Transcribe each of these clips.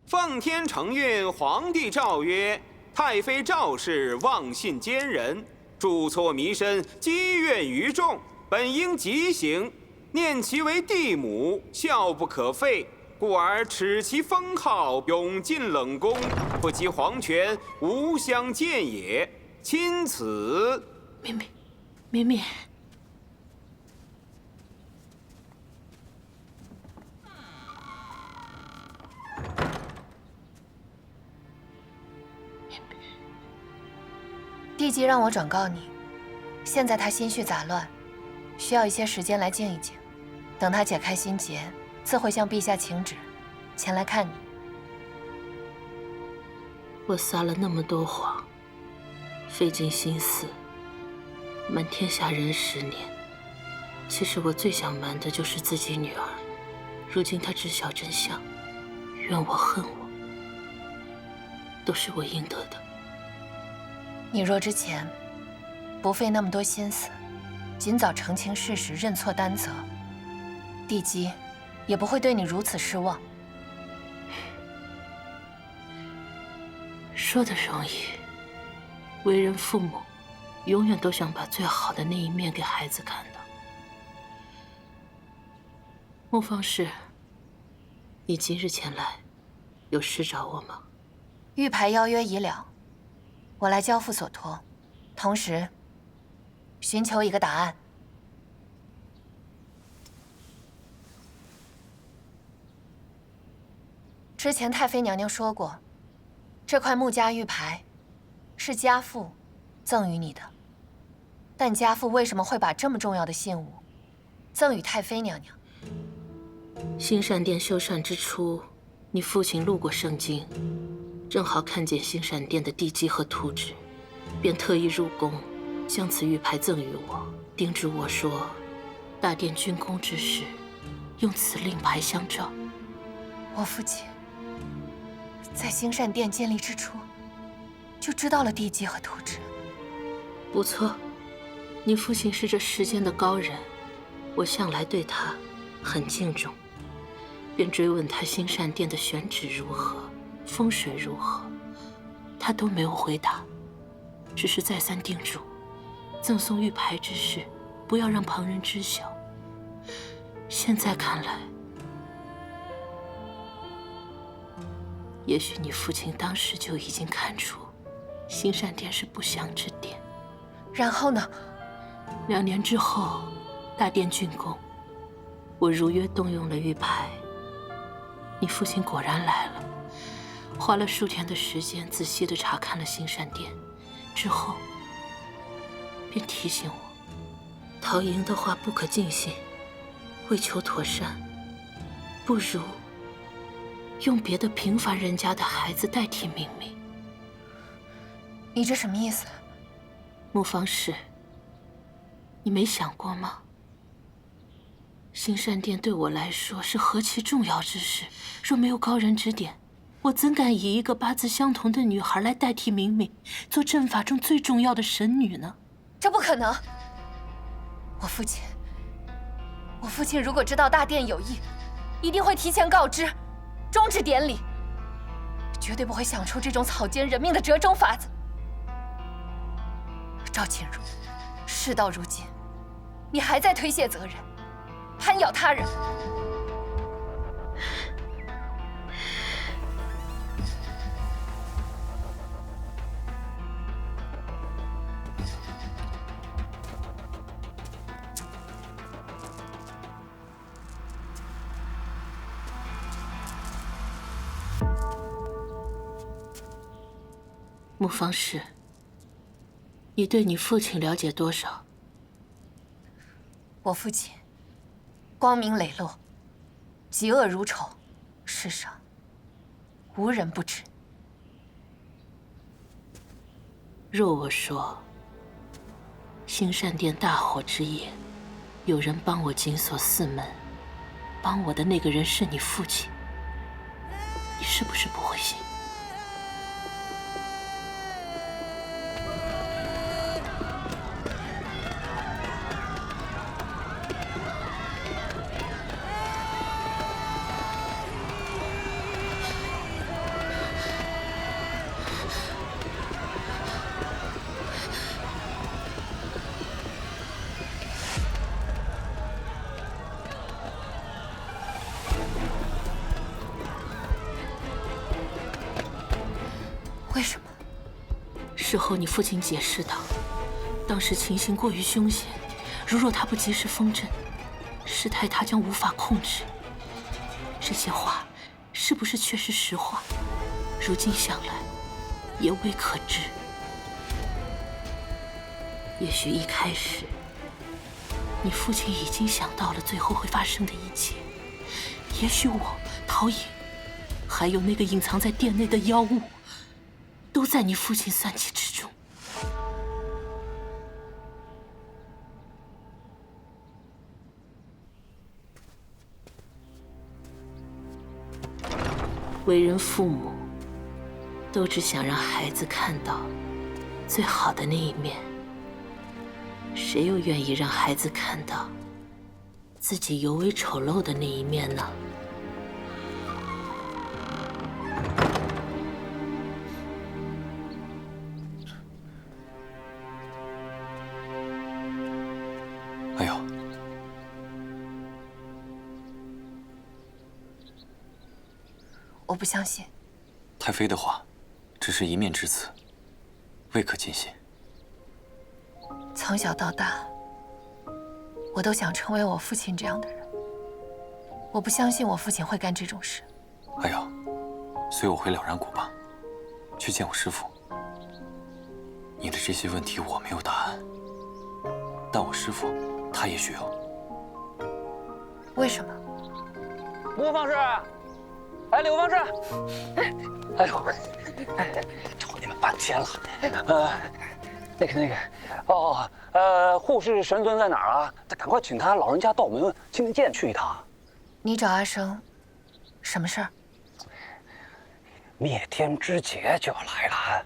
奉天承运，皇帝诏曰：太妃赵氏妄信奸人，铸错弥身，积怨于众，本应极刑。念其为帝母，孝不可废，故而耻其封号，永进冷宫，不及皇权，无相见也。钦此。绵绵。帝姬让我转告你，现在他心绪杂乱，需要一些时间来静一静。等他解开心结，自会向陛下请旨，前来看你。我撒了那么多谎，费尽心思，瞒天下人10年。其实我最想瞒的就是自己女儿。如今她知晓真相，怨我恨我，都是我应得的。你若之前不费那么多心思，尽早澄清事实，认错担责，帝姬也不会对你如此失望。说的容易，为人父母，永远都想把最好的那一面给孩子看到。穆方氏，你今日前来，有事找我吗？玉牌邀约已了，我来交付所托，同时寻求一个答案。之前太妃娘娘说过，这块穆家玉牌是家父赠予你的，但家父为什么会把这么重要的信物赠予太妃娘娘？兴善殿修缮之初，你父亲路过圣经，正好看见兴善殿的地基和图纸，便特意入宫，将此玉牌赠予我，叮嘱我说，大殿竣工之时，用此令牌相照。我父亲在兴善殿建立之初，就知道了地基和图纸。不错，你父亲是这世间的高人，我向来对他很敬重，便追问他兴善殿的选址如何，风水如何，他都没有回答，只是再三叮嘱，赠送玉牌之事不要让旁人知晓。现在看来，也许你父亲当时就已经看出兴善殿是不祥之典。然后呢？2年之后，大殿竣工，我如约动用了玉牌。你父亲果然来了，花了数天的时间仔细地查看了兴善殿，之后便提醒我，陶莹的话不可尽信，为求妥善，不如用别的平凡人家的孩子代替命名。你这什么意思？穆方氏，你没想过吗？兴善殿对我来说是何其重要之事，若没有高人指点，我怎敢以一个八字相同的女孩来代替明明，做阵法中最重要的神女呢？这不可能！我父亲如果知道大殿有意，一定会提前告知，终止典礼，绝对不会想出这种草菅人命的折中法子。赵倩如，事到如今，你还在推卸责任，攀咬他人。穆方氏，你对你父亲了解多少？我父亲光明磊落，嫉恶如仇，世上无人不知。若我说，兴善殿大火之夜，有人帮我紧锁4门，帮我的那个人是你父亲，你是不是不会信？事后，你父亲解释道，当时情形过于凶险，如若他不及时封镇，事态他将无法控制。这些话是不是确是实话？如今想来，也未可知。也许一开始，你父亲已经想到了最后会发生的一切。也许我、陶颖，还有那个隐藏在殿内的妖物，都在你父亲算计之中。为人父母，都只想让孩子看到最好的那一面，谁又愿意让孩子看到自己尤为丑陋的那一面呢？哎呦，我不相信。太妃的话，只是一面之词，未可尽信。从小到大，我都想成为我父亲这样的人。我不相信我父亲会干这种事。哎呦，随我回了然谷吧，去见我师父。你的这些问题我没有答案，但我师父他也许有。为什么？郭方士，哎，柳方士，哎呦，找你们半天了。那个，护士神尊在哪儿啊？赶快请他老人家到我们青莲剑去一趟。你找阿生，什么事儿？灭天之劫就要来了。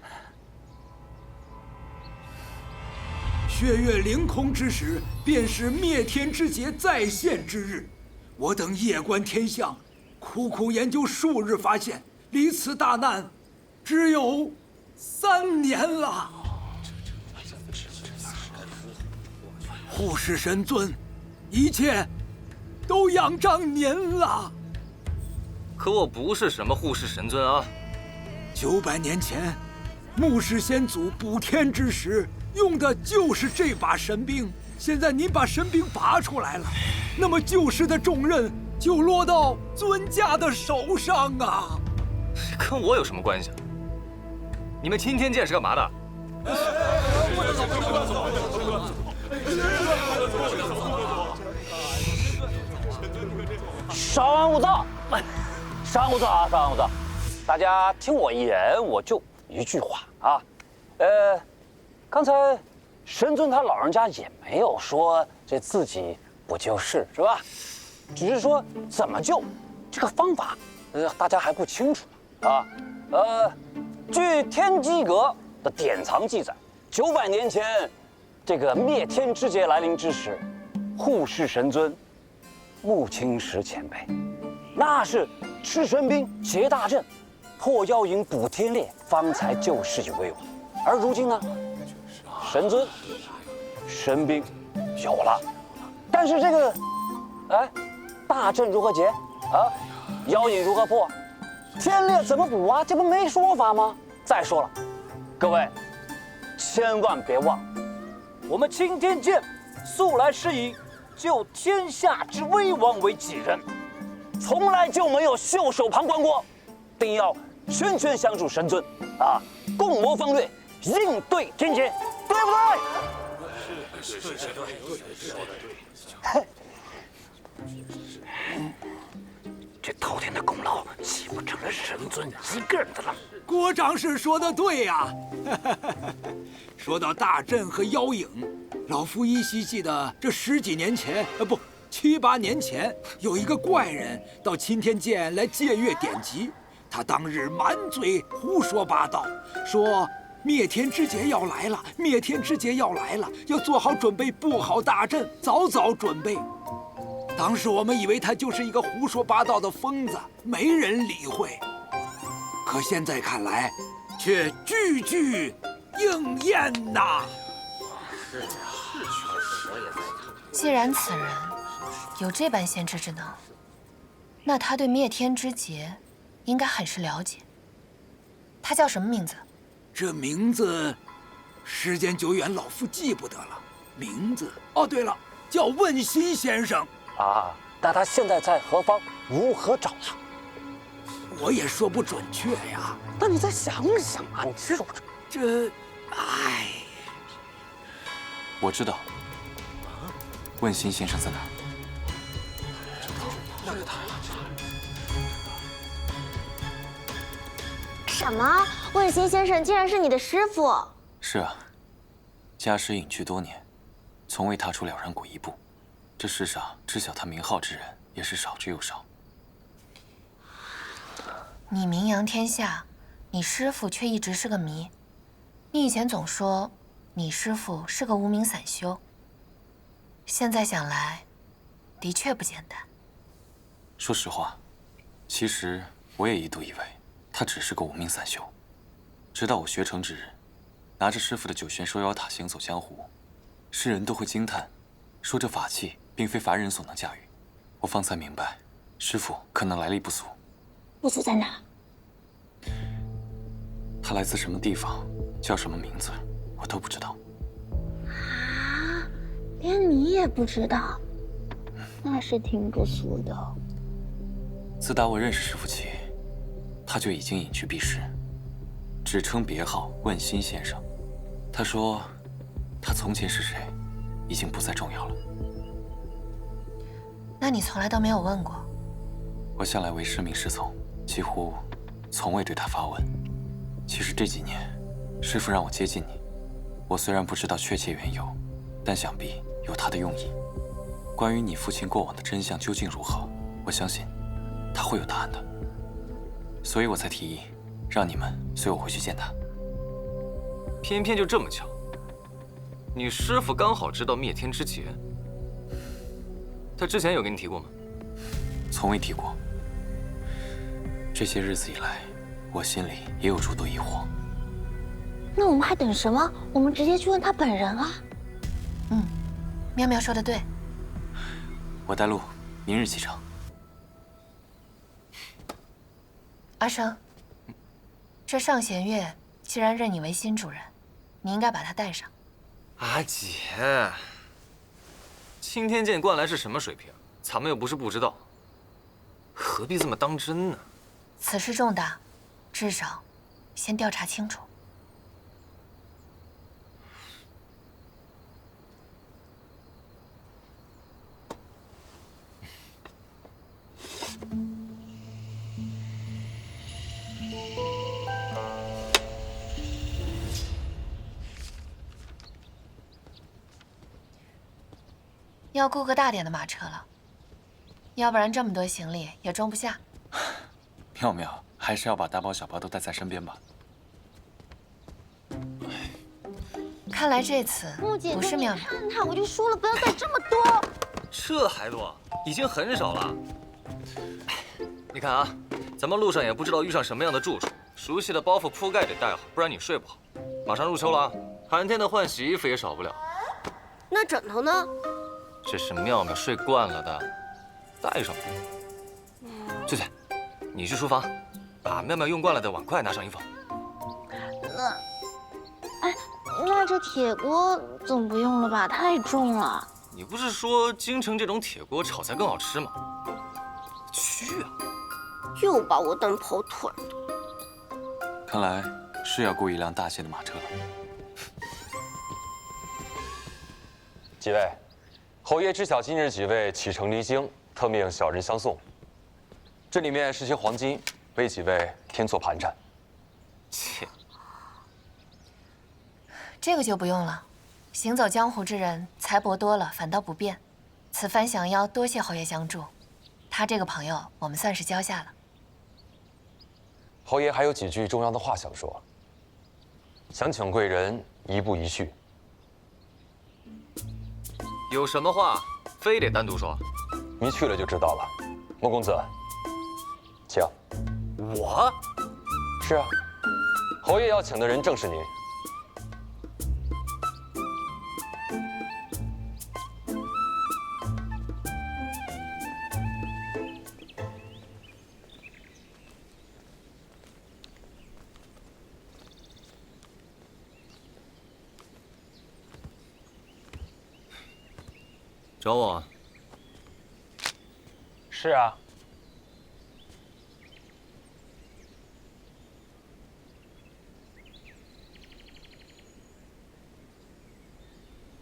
血月凌空之时，便是灭天之劫再现之日。我等夜观天象，苦苦研究数日，发现离此大难只有3年了。护世神尊，一切都仰仗您了。可我不是什么护世神尊啊！900年前，牧氏先祖补天之时用的就是这把神兵。现在您把神兵拔出来了，那么救世的重任就落到尊家的手上啊！跟我有什么关系？你们青天剑是干嘛的？稍安勿躁，稍安勿躁啊，稍安勿躁。大家听我一言，我就一句话啊。刚才神尊他老人家也没有说这自己不救世是吧？只是说怎么救，这个方法，大家还不清楚啊。据天机阁的典藏记载，900年前，这个灭天之劫来临之时，护世神尊穆青石前辈，那是吃神兵劫大阵，破妖影补天裂，方才救世于危亡。而如今呢，神尊神兵有了，但是这个，大阵如何劫啊？妖影如何破？天裂怎么补啊？这不没说法吗？再说了，各位千万别忘，我们青天剑素来是以救天下之危亡为己任，从来就没有袖手旁观过，定要拳拳相助神尊啊，共谋方略，应对天劫，对不对？是，说的对。这滔天的功劳岂不成了神尊一个人的了？郭长史说的对呀。说到大阵和妖影，老夫依稀记得这10几年前，不，7、8年前，有一个怪人到青天剑来借阅典籍。他当日满嘴胡说八道，说灭天之劫要来了，灭天之劫要来了，要做好准备，布好大阵，早早准备。当时我们以为他就是一个胡说八道的疯子，没人理会。可现在看来，却句句应验呐。是确实，我也在看。既然此人有这般先知之能，那他对灭天之劫应该很是了解。他叫什么名字？这名字时间久远，老夫记不得了名字。哦，对了，叫问心先生。啊，那他现在在何方？如何找他？我也说不准确呀。那你再想想啊，你这，哎，我知道。问心先生在哪儿？什么？问心先生竟然是你的师傅？是啊，家师隐居多年，从未踏出了然谷一步。这世上知晓他名号之人也是少之又少。你名扬天下，你师傅却一直是个谜。你以前总说你师傅是个无名散修，现在想来，的确不简单。说实话，其实我也一度以为他只是个无名散修，直到我学成之日，拿着师傅的九玄收妖塔行走江湖，世人都会惊叹，说这法器并非凡人所能驾驭。我方才明白，师傅可能来历不俗。不俗在哪？他来自什么地方，叫什么名字，我都不知道。啊，连你也不知道，那是挺不俗的。自打我认识师傅起，他就已经隐居避世，只称别号问心先生。他说，他从前是谁，已经不再重要了。那你从来都没有问过？我向来为师命是从，几乎从未对他发问。其实这几年，师傅让我接近你，我虽然不知道确切缘由，但想必有他的用意。关于你父亲过往的真相究竟如何，我相信他会有答案的。所以我才提议，让你们随我回去见他。偏偏就这么巧，你师傅刚好知道灭天之劫。他之前有跟你提过吗？从未提过。这些日子以来，我心里也有诸多疑惑。那我们还等什么？我们直接去问他本人啊！妙妙说的对。我带路，明日启程。阿生，这上弦月既然认你为新主人，你应该把他带上。阿姐，青天剑灌篮是什么水平？咱们又不是不知道，何必这么当真呢？此事重大，至少先调查清楚。要雇个大点的马车了，要不然这么多行李也装不下。妙妙，还是要把大包小包都带在身边吧。看来这次木姐姐，你不是妙妙。看看，我就说了不要带这么多。这还多，已经很少了。你看啊，咱们路上也不知道遇上什么样的住处，熟悉的包袱铺盖得带好，不然你睡不好。马上入秋了啊，寒天的换洗衣服也少不了。那枕头呢？这是妙妙睡惯了的，带上吧。翠翠，你去书房，把妙妙用惯了的碗筷拿上一放。那这铁锅总不用了吧？太重了。你不是说京城这种铁锅炒菜更好吃吗？去啊！又把我当跑腿。看来是要雇一辆大些的马车了。几位，侯爷知晓今日几位启程离京，特命小人相送。这里面是些黄金，为几位添做盘缠。切，这个就不用了。行走江湖之人，财帛多了反倒不便。此番想要多谢侯爷相助，他这个朋友我们算是交下了。侯爷还有几句重要的话想说，想请贵人一步一叙。有什么话非得单独说？你去了就知道了。莫公子，请。我？是啊，侯爷要请的人正是您。找我？是啊。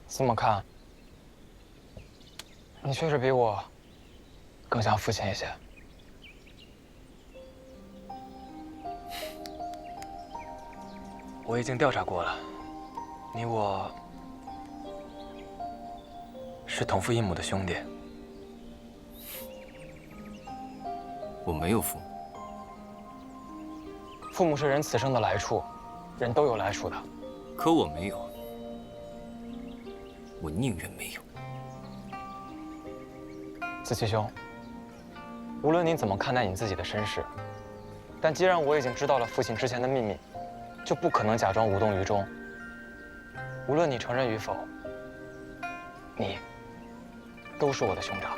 这么看，你确实比我更像父亲一些。我已经调查过了，你我是同父异母的兄弟。我没有父母。父母是人此生的来处，人都有来处的。可我没有，我宁愿没有。子期兄，无论你怎么看待你自己的身世，但既然我已经知道了父亲之前的秘密，就不可能假装无动于衷。无论你承认与否，你都是我的兄长。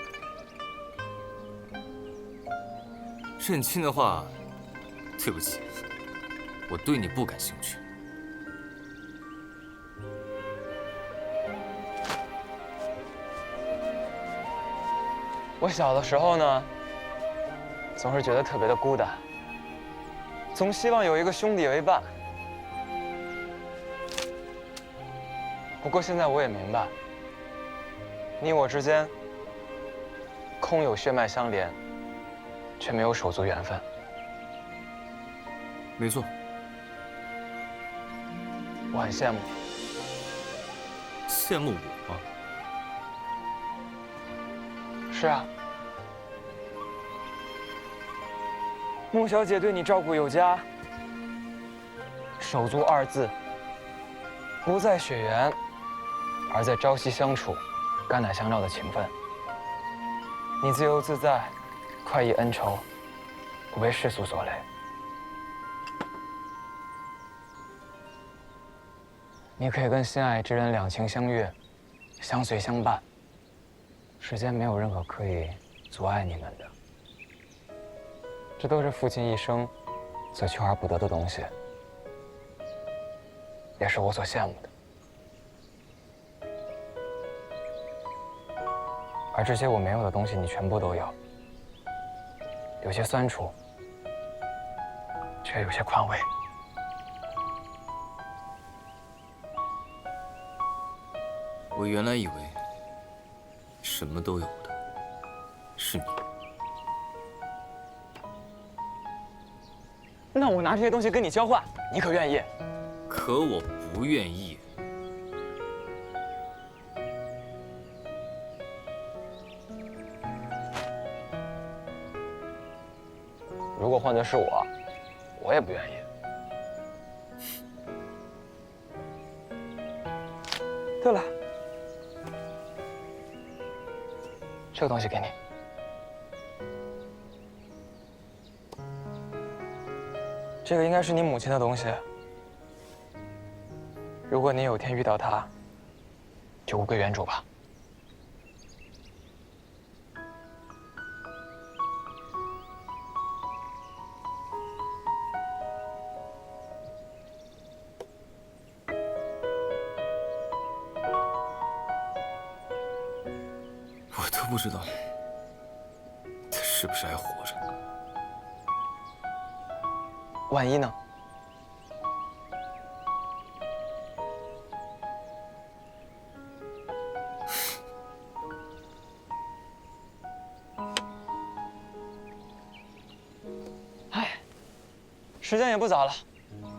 认亲的话，对不起，我对你不感兴趣。我小的时候呢，总是觉得特别的孤单，总希望有一个兄弟为伴。不过现在我也明白，你我之间空有血脉相连，却没有手足缘分。没错，我很羡慕。羡慕我吗？是啊，穆小姐对你照顾有加，手足二字不在血缘，而在朝夕相处、肝胆相照的情分。你自由自在，快意恩仇，不为世俗所累。你可以跟心爱之人两情相悦，相随相伴。世间没有任何可以阻碍你们的，这都是父亲一生所求而不得的东西，也是我所羡慕的。而这些我没有的东西，你全部都有，有些酸楚，却有些宽慰。我原来以为什么都有的是你。那我拿这些东西跟你交换，你可愿意？可我不愿意。如果换的是我，我也不愿意。对了，这个东西给你。这个应该是你母亲的东西。如果你有天遇到她，就物归原主吧。我都不知道他是不是还活着。万一呢？哎，时间也不早了，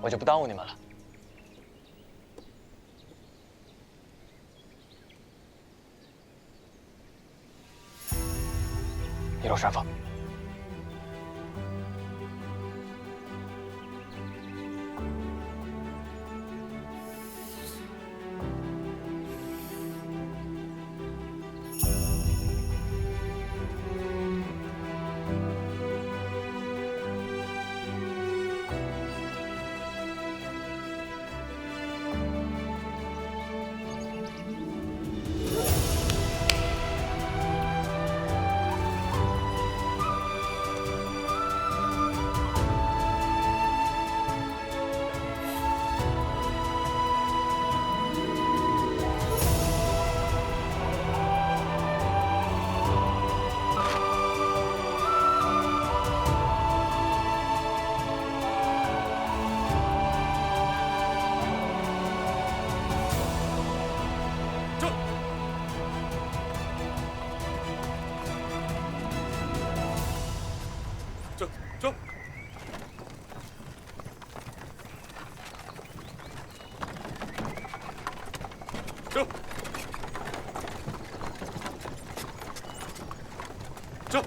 我就不耽误你们了。一路顺风。走。走。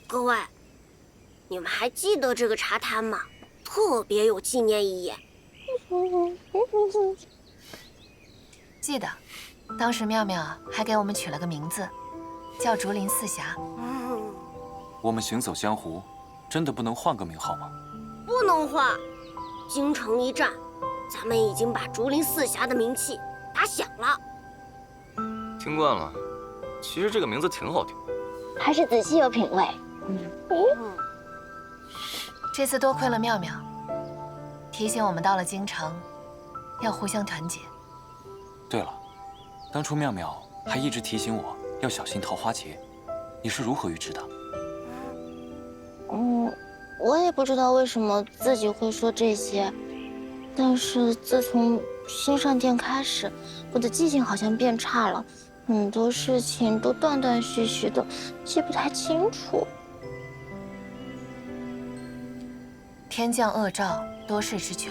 各位，你们还记得这个茶摊吗？特别有纪念意义。记得，当时妙妙还给我们取了个名字，叫竹林四侠。我们行走江湖，真的不能换个名号吗？不能换。京城一战，咱们已经把竹林四侠的名气打响了。听惯了，其实这个名字挺好听。还是子期有品味。这次多亏了妙妙，提醒我们到了京城，要互相团结。对了，当初妙妙还一直提醒我要小心桃花劫，你是如何预知的？我也不知道为什么自己会说这些，但是自从新上店开始，我的记性好像变差了，很多事情都断断续续的，记不太清楚。天降恶兆，多事之秋。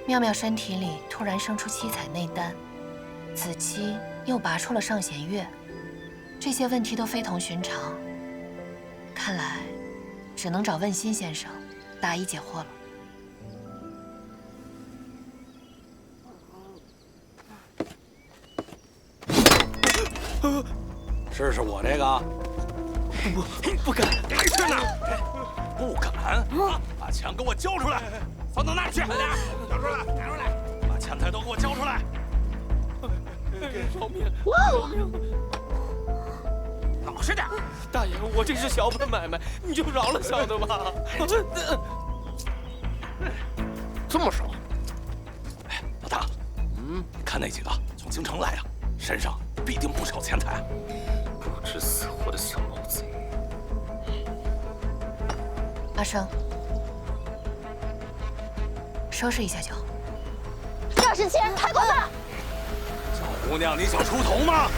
妙妙身体里突然生出7彩内丹，子期又拔出了上弦月，这些问题都非同寻常。看来，只能找问心先生答疑解惑了。试试我这个。不敢，还是呢？不敢？把枪给我交出来！放到那儿去！快点，交出来，拿出来！把枪台都给我交出来！饶命！饶命！老实点！大爷，我这是小本买卖，你就饶了小的吧。这么少？哎，老大，看那几个从京城来的，身上必定不少钱财。不知死活的小毛贼！阿生，收拾一下就好。这是钱，太过分了！小姑娘，你想出头吗？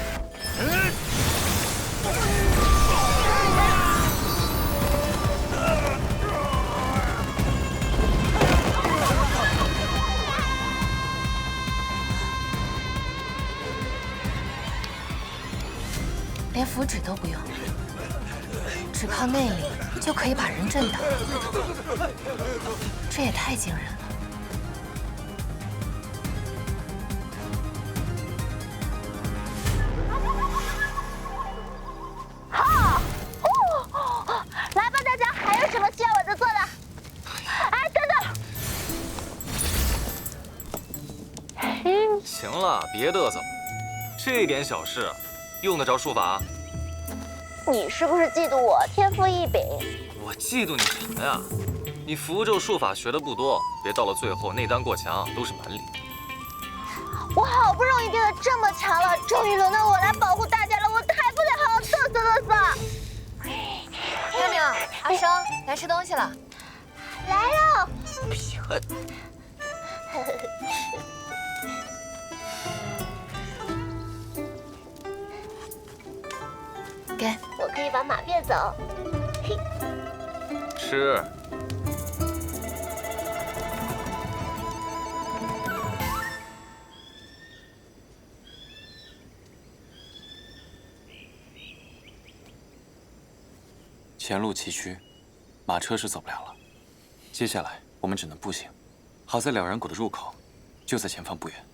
连符纸都不用，只靠内力就可以把人震倒，这也太惊人了。好，来吧，大家，还有什么需要我这做的？哎，等等。行了，别嘚瑟了，这点小事，用得着术法？你是不是嫉妒我天赋异禀？我嫉妒你什么呀？你符咒术法学的不多，别到了最后内丹过强都是蛮力。我好不容易变得这么强了，终于轮到我来保护大家了，我还不得好好嘚瑟嘚瑟？妙妙，阿生，来吃东西了。来了。骗。给，我可以把马变走。嘿，吃。前路崎岖，马车是走不了了。接下来我们只能步行。好在了然谷的入口就在前方不远。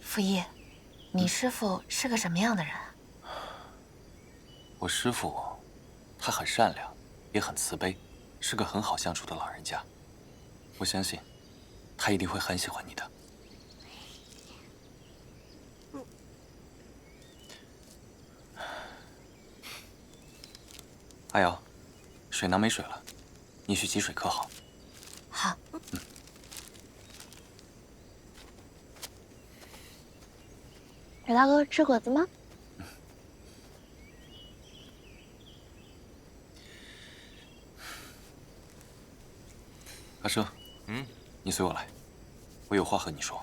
傅毅，你师父是个什么样的人？我师父，他很善良，也很慈悲，是个很好相处的老人家。我相信，他一定会很喜欢你的。阿瑶，水囊没水了，你去汲水可好？好。水大哥，吃果子吗？阿生，你随我来，我有话和你说。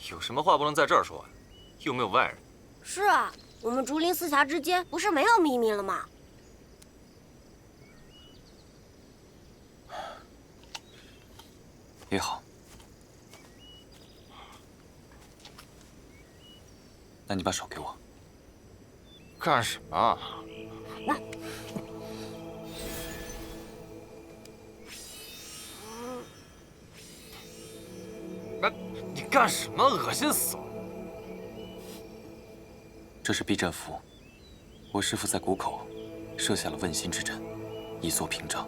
有什么话不能在这儿说呀？又没有外人。是啊，我们竹林四侠之间不是没有秘密了吗？也好，那你把手给我。干什么？你干什么？恶心死了！这是避阵符，我师父在谷口设下了问心之阵，以作屏障。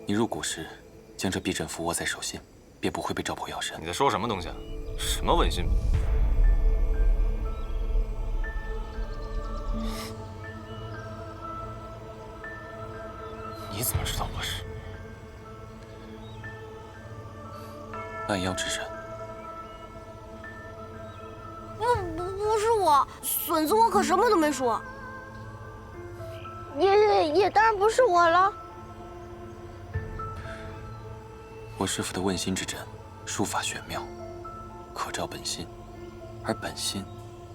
你入谷时，将这避阵符握在手心，便不会被照破妖身。你在说什么东西啊？什么问心？你怎么知道我是半妖之身？不是我，笋子我可什么都没说。也当然不是我了。我师父的问心之阵，术法玄妙，可照本心，而本心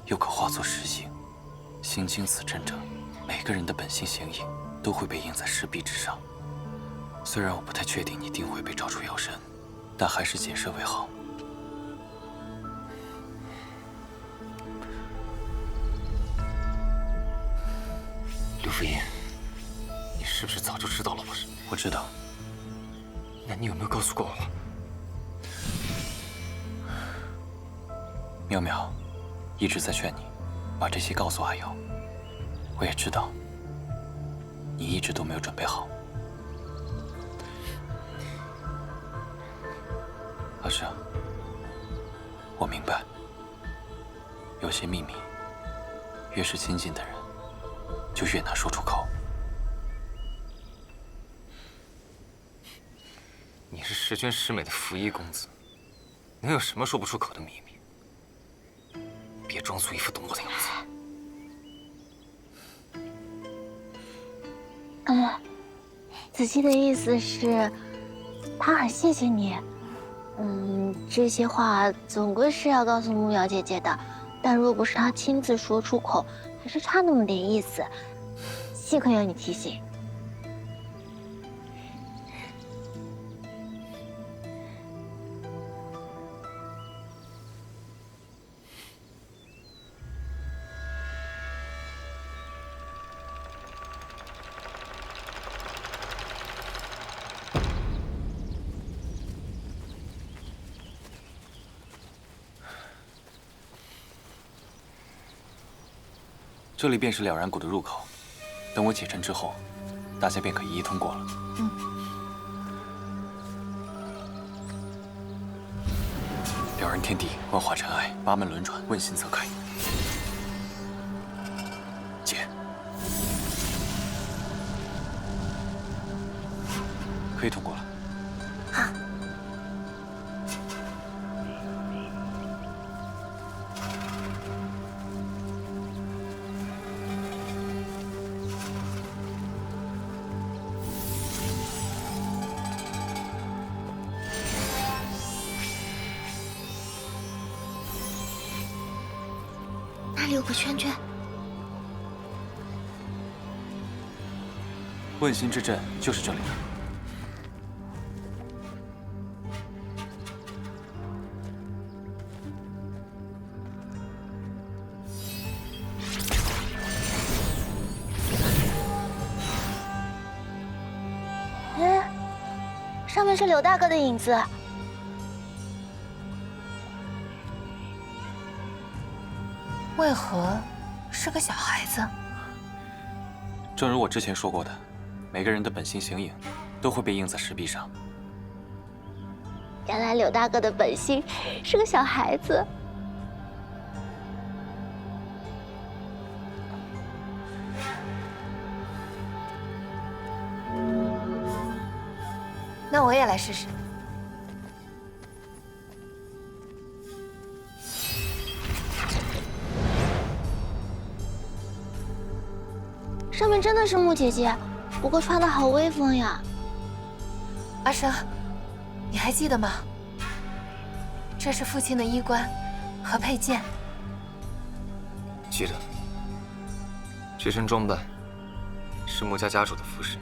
又可化作实形。行经此阵者，每个人的本性形影都会被印在石壁之上。虽然我不太确定你定会被照出妖身，但还是谨慎为好。刘福音，你是不是早就知道了我是？我知道。那你有没有告诉过我？淼淼一直在劝你把这些告诉阿瑶。我也知道你一直都没有准备好。阿是，我明白，有些秘密越是亲近的人就越难说出口。你是十全十美的福一公子，能有什么说不出口的秘密？别装作一副懂我的样子。子期的意思是，他很谢谢你。这些话总归是要告诉木瑶姐姐的，但若不是他亲自说出口，还是差那么点意思。幸亏有你提醒。这里便是了然谷的入口，等我解阵之后，大家便可一一通过了。了然天地，万化尘埃，八门轮转，问心则开。解，可以通过了。好。那里有个圈圈。问心之阵就是这里。上面是柳大哥的影子。为何是个小孩子？正如我之前说过的，每个人的本性形影都会被印在石壁上。原来柳大哥的本性是个小孩子。那我也来试试。上面真的是木姐姐，不过穿的好威风呀。阿生，你还记得吗？这是父亲的衣冠和佩剑。记得。这身装扮是穆家家主的服饰。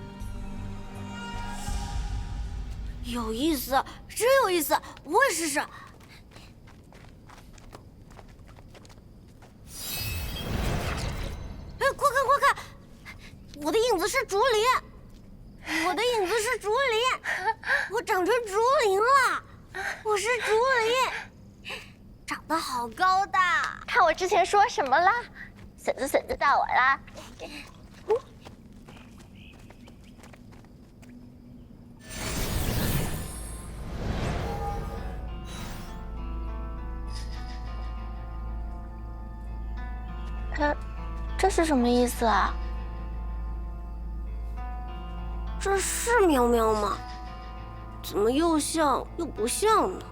有意思，真有意思，我也试试。哎，快看快看，我的影子是竹林，我的影子是竹林，我长成竹林了，我是竹林，长得好高大。看我之前说什么啦？笋子到我啦！这是什么意思啊？这是喵喵吗？怎么又像又不像呢？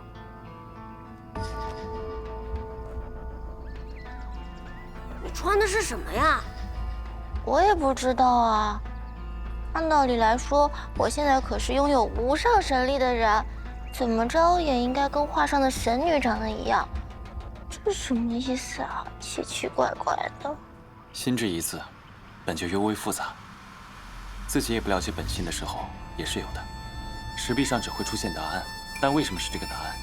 你穿的是什么呀？我也不知道啊。按道理来说，我现在可是拥有无上神力的人，怎么着也应该跟画上的神女长得一样。这什么意思啊？奇奇怪怪的。心之一字，本就尤为复杂。自己也不了解本心的时候也是有的。石壁上只会出现答案，但为什么是这个答案，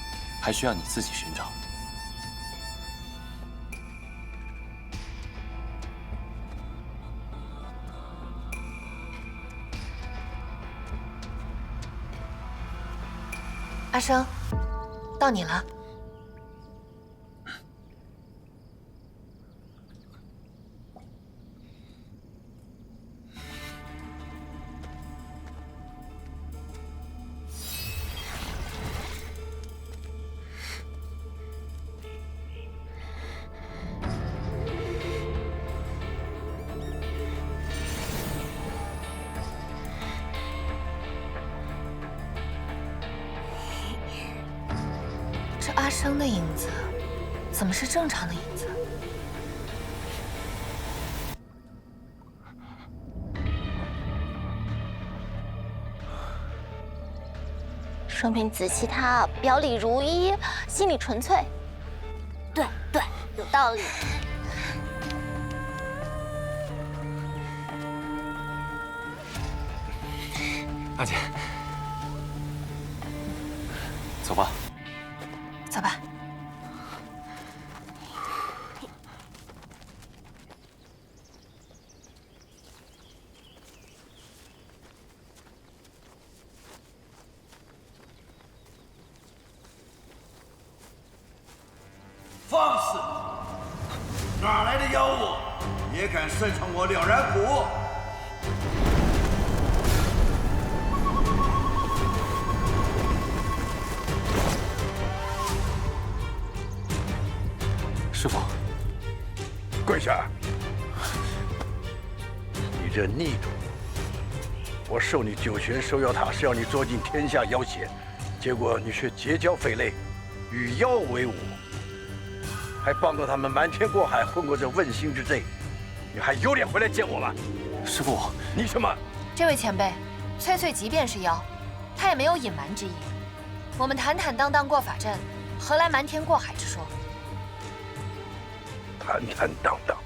还需要你自己寻找。阿生，到你了。这阿生的影子，怎么是正常的影子？说明子期他表里如一，心里纯粹。对，有道理。阿姐，走吧。走吧。放肆！哪来的妖物，也敢擅闯我了然谷？师父，跪下！你这逆主！我授你九玄收妖塔是要你捉尽天下妖邪，结果你却结交匪类，与妖为伍，还帮助他们瞒天过海混过这问心之罪，你还有脸回来见我吗？师父，你什么？这位前辈，翠翠即便是妖，她也没有隐瞒之意。我们坦坦荡荡过法阵，何来瞒天过海之说？坦坦荡荡，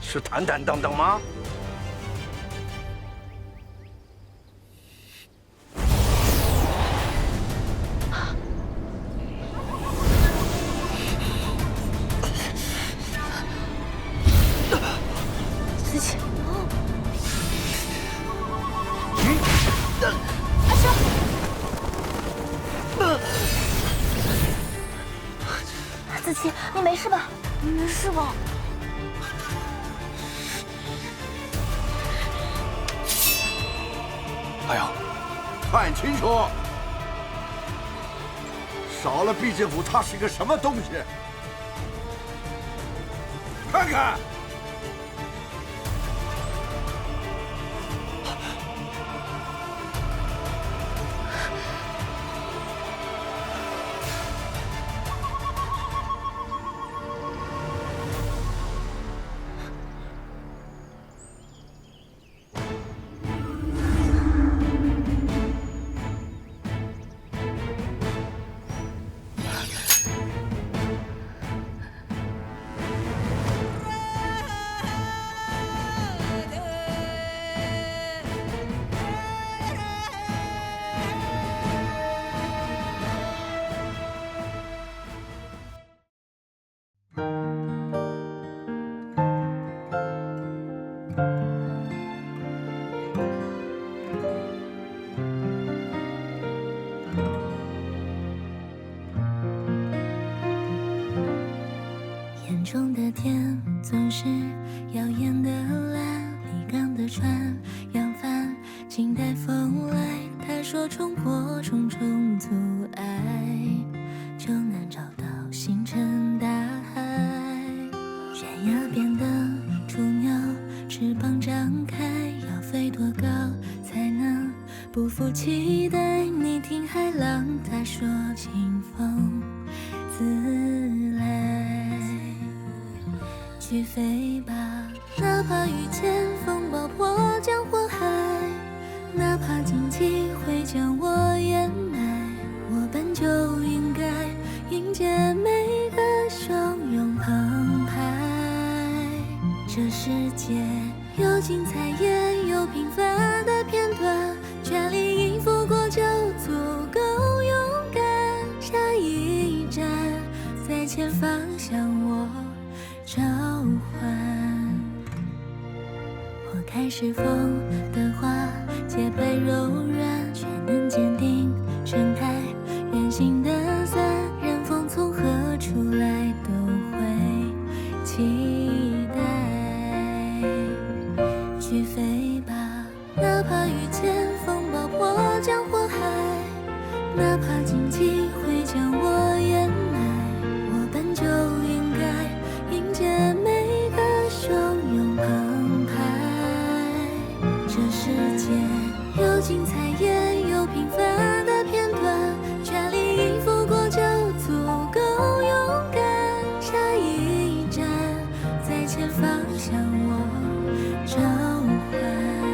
是坦坦荡荡吗？自己，阿生。子期，你没事吧？你没事吧？阿阳，看清楚，少了毕政府，它是个什么东西？看看。总是耀眼的蓝，离港的船扬帆，静待风来。他说冲破重重阻碍，就能找到星辰大海。山崖边的雏鸟，翅膀张开，要飞多高才能不负期待？你听海浪，他说清风自来，去飞吧，哪怕遇见风暴破江火海，哪怕荆棘会将我掩埋，我本就应该迎接每个汹涌澎湃。这世界有精彩也有平凡的片段，全力以赴过就足够勇敢。下一站，在前方向我召唤。我开始风的花，节拍柔软，却能坚定盛开。圆形的伞，任风从何处来都会期待。去飞吧，哪怕遇见风暴破江火海，哪怕荆棘会将我掩埋，我本就应该迎接每个汹涌澎湃。这世界有精彩也有平凡的片段，全力以赴过就足够勇敢。下一站，在前方向我召唤。